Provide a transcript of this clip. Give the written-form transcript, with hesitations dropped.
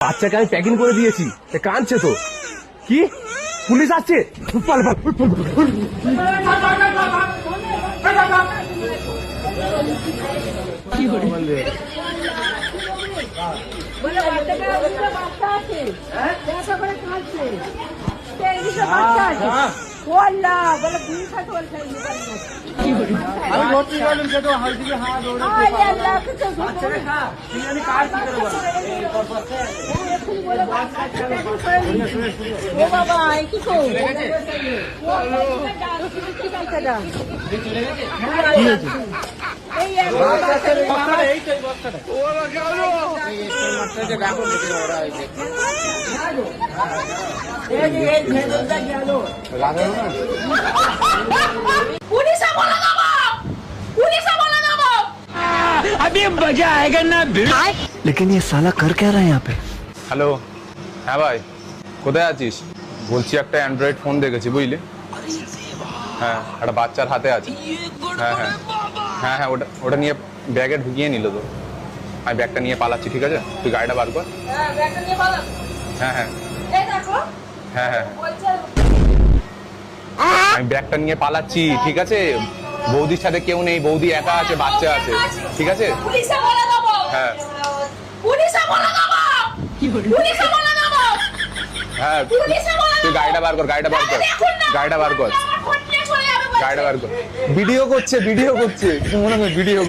বাচ্চাকে আমি প্যাকিং করে দিয়েছি, কাঁদছে তো। কি পুলিশ আসছে? পাল পাল। কি করে বলবে? বলে বাচ্চাটা বাচ্চা আছে, দেখা করে কাঁদছে। তেইশে বাচ্চা আছে। ওয়াল্লা বলে পুলিশ আছে বলছে। কি করে? আমি ধরতে গেলাম সেটা হালদিকে হাত দৌড়ে। আয় আল্লাহ কিছু বাচ্চাটা খা। তুই আমি কাজ কি করব? ও বাবা এই কি কো? চলে গেছে। চলে গেছে। কি হয়েছে? এই বস্তাটা এই তো বস্তাটা। ওরা গেল। এই মাছটাকে দেখো দেখে ওরা হয়েছে। এই ভেতরটা গেল। লাগাও না। पुलिस बोला ना वो, पुलिस बोला ना वो। अभी मजा आएगा ना भिड़। लेकिन ये साला कर क्या रहा है यहाँ पे? হ্যালো, হ্যাঁ ভাই, কোথায় আছিস? বলছি একটা অ্যান্ড্রয়েড ফোন দেখেছি বুঝলি। হ্যাঁ, একটা বাচ্চার হাতে আছে। হ্যাঁ হ্যাঁ হ্যাঁ হ্যাঁ, ওটা ওটা নিয়ে ব্যাগে ঢুকিয়ে নিল তো। আমি ব্যাগটা নিয়ে পালাচ্ছি, ঠিক আছে? তুই গাড়িটা বার কর। হ্যাঁ ব্যাগটা নিয়ে পালা। হ্যাঁ হ্যাঁ এই দেখো। হ্যাঁ হ্যাঁ, বলছে আমি ব্যাগটা নিয়ে পালাচ্ছি, ঠিক আছে? বৌদির সাথে কেউ নেই, বৌদি একা আছে, বাচ্চা আছে, ঠিক আছে? पुलिस बोला ना वो। হ্যাঁ पुलिस बोला ना वो। पुलिस बोला ना वो। হ্যাঁ, पुलिस बोला তুই গাড়িটা বার কর, গাড়িটা বার কর, গাড়িটা বার কর, গাড়িটা বার কর। ভিডিও করছে, তুই মনে হয় ভিডিও